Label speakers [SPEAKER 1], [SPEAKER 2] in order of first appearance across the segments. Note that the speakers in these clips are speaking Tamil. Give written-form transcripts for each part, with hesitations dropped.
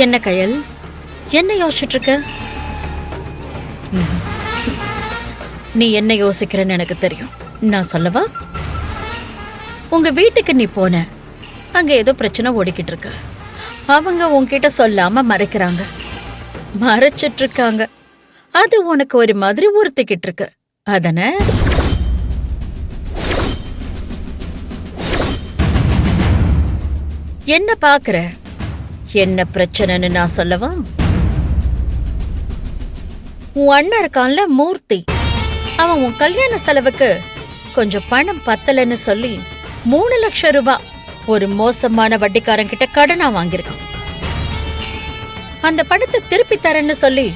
[SPEAKER 1] என்ன கயல், என்ன யோசிச்சுட்டு இருக்க? நீ என்ன யோசிக்கிறன்னு எனக்கு தெரியும். நான் சொல்லவா? உங்க வீட்டுக்கு நீ போன, அங்க ஏதோ பிரச்சனை ஓடிக்கிட்டு இருக்கு. அவங்க உன்கிட்ட சொல்லாம மறைக்கிறாங்க, மறைச்சிட்டு இருக்காங்க. அது உனக்கு ஒரு மாதிரி உறுத்திக்கிட்டு இருக்கு. அதன என்ன பாக்குற? என்ன பிரச்சனைன்னு நான் சொல்லவா? உன் அண்ணன் இருக்கான்ல மூர்த்தி, அவன் உன் கல்யாண செலவுக்கு கொஞ்சம் பணம் பத்தலன்னு சொல்லி 3 லட்சம் ரூபாய் ஒரு மோசமான வட்டிக்காரன் கிட்ட கடனா வாங்கியிருக்கான். அந்த பணத்தை திருப்பி தரேன்னு சொல்லி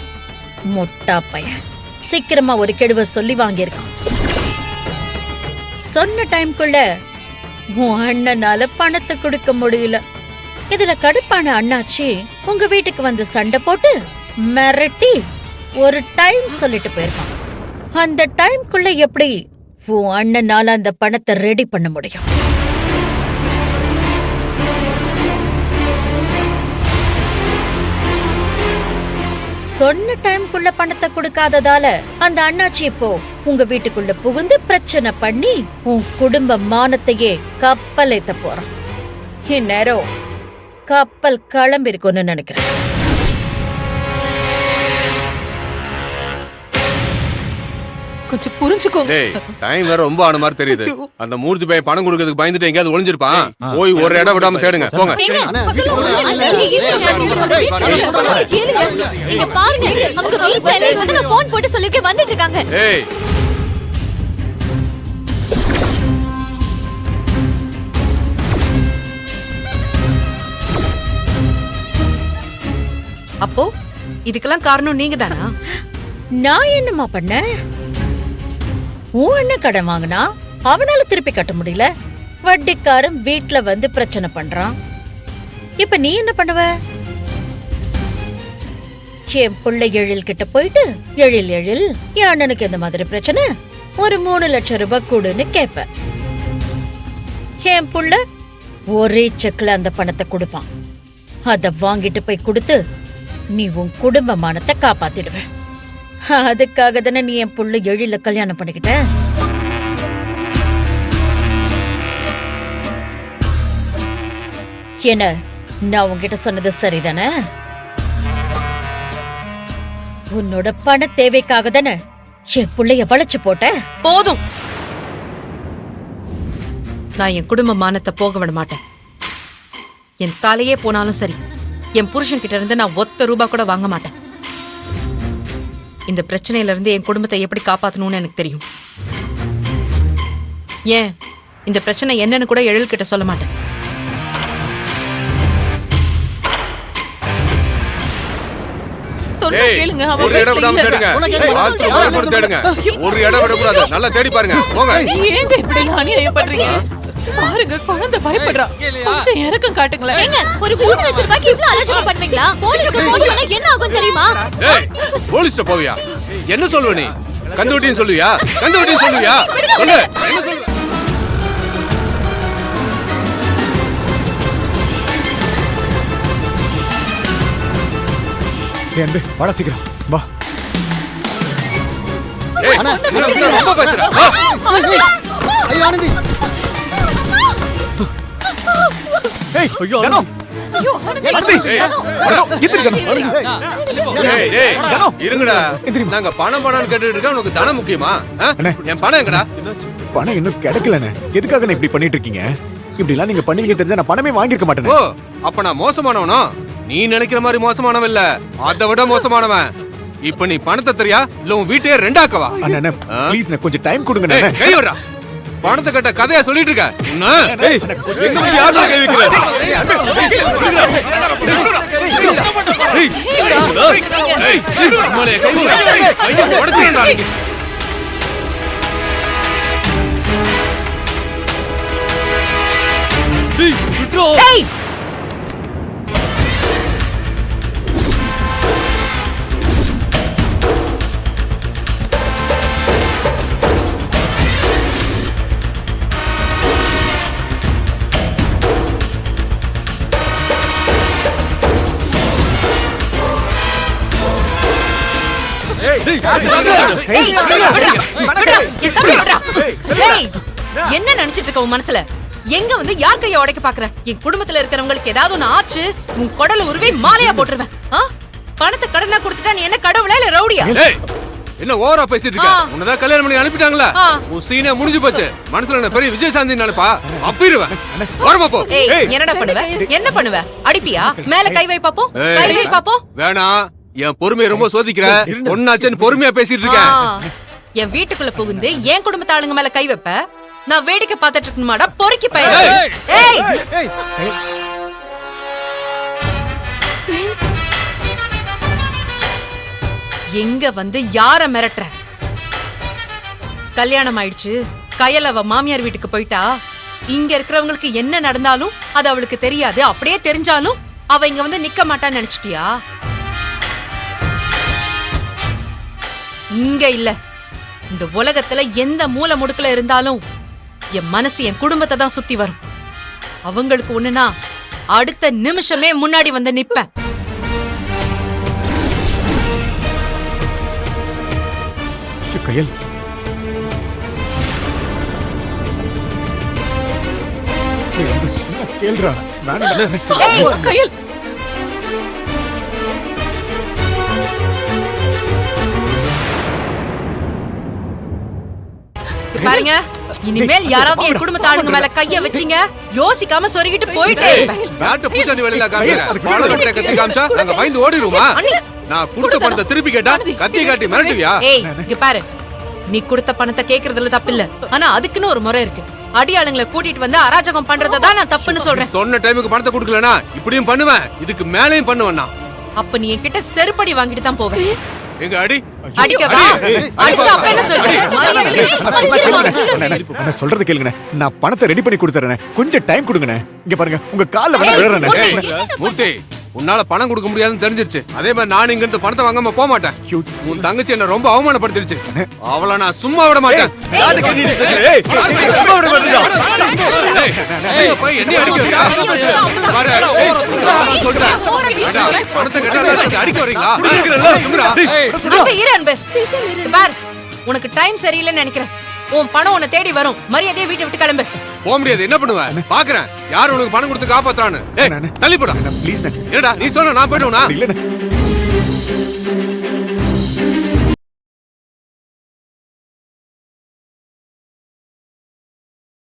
[SPEAKER 1] முட்டா பையன் சீக்கிரமா ஒரு கெடுவ சொல்லி வாங்கியிருக்கான். சொன்ன டைம்குள்ள உன் அண்ணனால பணத்தை கொடுக்க முடியல. இதுல கடுப்பான அண்ணாச்சி உங்க வீட்டுக்கு வந்து சண்டை போட்டு மிரட்டி ஒரு டைம் சொல்லிட்டு போயிருக்கான். அந்த டைம்குள்ள எப்படி உன் அண்ணனால அந்த பணத்தை ரெடி பண்ண முடியும்? சொன்ன டைம்குள்ள பணத்தை கொடுக்காததால அந்த அண்ணாச்சி இப்போ உங்க வீட்டுக்குள்ள புகுந்து பிரச்சனை பண்ணி உன் குடும்ப மானத்தையே கப்பல் ஏத்த போறான். இந்நேரம் கப்பல் கிளம்பி இருக்கும்னு நினைக்கிறேன்.
[SPEAKER 2] கொஞ்சம் புரிஞ்சுக்கோங்க.
[SPEAKER 3] டைம் வேற ரொம்ப ஆன மாதிரி தெரியுது. அந்த மூர்த்தி பையன் பணம் கொடுக்கிறதுக்கு பயந்துட்டு எங்கயாவது ஒளிஞ்சிருப்பான். போய் ஒரு இடம் விடாம தேடுங்க. போங்க.
[SPEAKER 4] இங்க பாருங்க, அவங்க வீட்ல வந்து நான் ஃபோன் போட்டு சொல்லிக்க வந்துட்டு இருக்காங்க.
[SPEAKER 3] ஏய்,
[SPEAKER 2] அப்போ இதுக்கெல்லாம் காரணம் நீங்க தானா?
[SPEAKER 1] நான் என்னமா பண்ண? உன் அண்ணன் கடன் வாங்கினா அவனால திருப்பி கட்ட முடியல, வட்டிக்காரன் வீட்ல வந்து பிரச்சனை பண்றான். இப்ப நீ என்ன பண்ணுவ? என் புள்ள எழில் கிட்ட போயிட்டு, எழில் என் அண்ணனுக்கு எந்த மாதிரி பிரச்சனை, ஒரு 3 லட்சம் ரூபாய் கொடுன்னு கேப்ப. என் புள்ள ஒரே செக்ல அந்த பணத்தை கொடுப்பான். அத வாங்கிட்டு போய் கொடுத்து நீ உன் குடும்ப மானத்தை காப்பாத்திடுவ. அதுக்காக தானே நீ என் புள்ள எழில கல்யாணம் பண்ணிக்கிட்ட. என்ன, நான் உன்கிட்ட சொன்னது சரிதானே? உன்னோட பண தேவைக்காக தானே என் புள்ளைய வளைச்சு போட்ட.
[SPEAKER 2] போதும். நான் என் குடும்ப மானத்தை போக விட மாட்டேன். என் தலையே போனாலும் சரி, என் புருஷன் கிட்ட இருந்து நான் ₹1 கூட வாங்க மாட்டேன். இந்த பிரச்சனையில இருந்து என் குடும்பத்தை எப்படி காப்பாத்தணும்னு எனக்கு தெரியும். ஏன் இந்த பிரச்சனை என்னன்னு கூட எழில் கிட்ட சொல்ல மாட்டேன்.
[SPEAKER 3] ஒரு இடம் விடாம தேடுங்க. ஒரு இடம் விடக்கூடாது. நல்லா தேடி பாருங்க. போங்க.
[SPEAKER 5] ஏங்க இப்படி அநியாயம் பண்றீங்க? பாருங்க, குழந்தை பயப்படுறா. கொஞ்சம் இறக்கம் காட்டுங்களேன்.
[SPEAKER 4] ஏங்க, ஒரு 3 லட்சம் ரூபாய்க்கு இவ்ளோ அலட்சியமா பண்ணுவீங்களா? போலீஸ்க்கு போன் பண்ணா என்ன ஆகும் தெரியுமா?
[SPEAKER 3] ஏய், போலீஸ்ட்ட போவியா? என்ன சொல்லுவ நீ? கந்துவட்டின்னு சொல்லுவியா? கந்துவட்டின்னு சொல்லுவியா? சொல்லு. என்ன சொல்லுவ?
[SPEAKER 6] ஏண்டே வாடா சீக்கிரம் வா.
[SPEAKER 3] ஏய், என்ன ரொம்ப பேசுற? வா.
[SPEAKER 6] ஐயோ ஆனந்தி. ஏய் ஐயோ கனோ.
[SPEAKER 5] ஐயோ ஆனந்தி.
[SPEAKER 6] கனோ எந்திரிக்கணும்.
[SPEAKER 3] ஏய் டேய் இருங்கடா. நாங்க பணம் கேட்டுட்டு இருக்க. உனக்கு தனம் முக்கியமா? என் பணம் எங்கடா?
[SPEAKER 6] பணம் இன்னும் கிடைக்கலண்ணே. எதுக்காக இப்படி பண்ணிட்டு இருக்கீங்க? இப்படி எல்லாம் நீங்க பண்ணுவீங்க தெரிஞ்சா நான் பணமே வாங்கிருக்க மாட்டேன்.
[SPEAKER 3] ஓ, அப்ப நான் மோசமானவனோ? நீ நினைக்கிற மாதிரி மோசமானவன் இல்ல, அதை விட மோசமானவன். இப்ப நீ பணத்தை தெரியா இல்ல உன் வீட்டையே ரெண்டாக்கவா?
[SPEAKER 6] அண்ணா ப்ளீஸ் கொஞ்சம் டைம் கொடுங்க.
[SPEAKER 3] கை விடுறா. பணத்தை கட்ட கதையா சொல்லிட்டு இருக்க.
[SPEAKER 2] ஏய் ஏய், விடுடா, விடுடா, என் தம்பியை விடுடா. ஏய், என்ன நினைச்சிட்டு இருக்க உன் மனசுல? எங்க வந்து யார் கைய உடைக்க பாக்குற? என் குடும்பத்துல இருக்கிறவங்களுக்கு ஏதாவது ஒண்ணு ஆச்சு, உன் குடல உருவி மாலையா போட்டுருவேன். பணத்தை கடனா கொடுத்துட்டா நீ என்ன கடவுளா இல்ல ரவுடியா?
[SPEAKER 3] ஏய், என்ன ஓவரா பேசிட்டு இருக்க? உன்னதான் கல்யாணம் பண்ணி அனுப்பிட்டாங்களா? உன் சீனே முடிஞ்சு போச்சு. மனசுல என்ன பெரிய விஜயசாந்தி நினைப்பா? அப்பிடுவேன். வரமா போ.
[SPEAKER 2] ஏய், என்னடா பண்ணுவ? என்ன பண்ணுவ? அடிப்பியா? மேல கை வை பாப்போம். கை வை பாப்போம்.
[SPEAKER 3] வேணாம், என் பொறுமையை ரொம்ப சோதிக்கிற. ஒன்னாச்சேன்னு பொறுமையா பேசிட்டு இருக்கேன்.
[SPEAKER 2] என் வீட்டுக்குள்ள புகுந்து என் குடும்பத்து ஆளுங்க மேல கை வைப்ப? நான் வேடிக்கை பார்த்துட்டு இருக்கணுமாடா பொறுக்கி பையன்? ஏய், எங்க வந்து யார மிரட்டுற? கல்யாணம் ஆயிடுச்சு, கையல அவ மாமியார் வீட்டுக்கு போயிட்டா இங்க இருக்கிறவங்களுக்கு என்ன நடந்தாலும் அது அவளுக்கு தெரியாது. அப்படியே தெரிஞ்சாலும் அவ இங்க வந்து நிக்க மாட்டான்னு நினைச்சிட்டியா? இங்க இல்ல, இந்த உலகத்துல எந்த மூலை முடுக்குல இருந்தாலும் என் மனசு என் குடும்பத்தை தான் சுத்தி வரும். அவங்களுக்கு ஒண்ணுனா அடுத்த நிமிஷமே முன்னாடி வந்து நிப்பேன்.
[SPEAKER 6] கையல், கேள்றா.
[SPEAKER 5] கையில்
[SPEAKER 2] பாருங்க, இனிமேல் யாராவது என் குடும்பத்து ஆளுங்க மேல கைய வச்சீங்க யோசிக்காம சொருகிட்டு போயிட்டே இருப்பேன்.
[SPEAKER 3] யார்கிட்ட பூச்சாண்டி வேலையில காமிக்கிற? பாலகட்டை கத்தி காமிச்சா நாங்க பயந்து ஓடிடுவோமா? நான் கொடுத்த பணத்தை திருப்பி கேட்டா கத்தி காட்டி மிரட்டுவியா?
[SPEAKER 2] ஏய், இங்க பாரு, நீ கொடுத்த பணத்தை கேக்குறதுல தப்பில்ல, ஆனா அதுக்குன்னு ஒரு முறை இருக்கு. அடியாளுங்களை கூட்டிட்டு வந்து அராஜகம் பண்றதான் நான் தப்புன்னு சொல்றேன்.
[SPEAKER 3] சொன்ன டைமுக்கு பணத்தை கொடுக்கலனா இப்படியும் பண்ணுவேன், இதுக்கு மேலயும் பண்ணுவேன்.
[SPEAKER 2] அப்ப நீ என்கிட்ட செருப்படி வாங்கிட்டு தான் போவேன்.
[SPEAKER 3] எங்க அடி
[SPEAKER 2] அடிக்கவா? அடிச்சா அப்ப என்ன
[SPEAKER 6] நான் சொல்றது கேளுங்க. நான் பணத்தை ரெடி பண்ணி கொடுத்துறேன், கொஞ்சம் டைம் கொடுங்க. இங்க பாருங்க, உங்க கால்ல விழுறேன்.
[SPEAKER 3] மூர்த்தி, உன்னால பணம் கொடுக்க முடியாதுன்னு தெரிஞ்சிருச்சு. அதே மாதிரி நான் இங்க இருந்து பணத்தை வாங்காம போக மாட்டேன். உன் தங்கச்சி என்ன ரொம்ப அவமானப்படுத்திருச்சு. அவளை நான் சும்மா விட மாட்டேன். போய் என்ன அடிக்க வைக்கிறா? சொல்றேன், பணத்தை கட்டாத அடிக்க வரீங்களா?
[SPEAKER 2] உனக்கு டைம் சரியில்லைன்னு நினைக்கிறேன். உன் பணம் உன்னை தேடி வரும். மரியாதையை வீட்டை விட்டு கிளம்பு.
[SPEAKER 3] போக முடியாது. என்ன பண்ணுவேன்? பாக்குறேன் யாரு உனக்கு பணம் கொடுத்து காப்பாத்துறான்னு. தள்ளி போடா.
[SPEAKER 6] ப்ளீஸ்.
[SPEAKER 3] என்னடா நீ சொன்ன நான் போயிடுவேனா?
[SPEAKER 6] இல்ல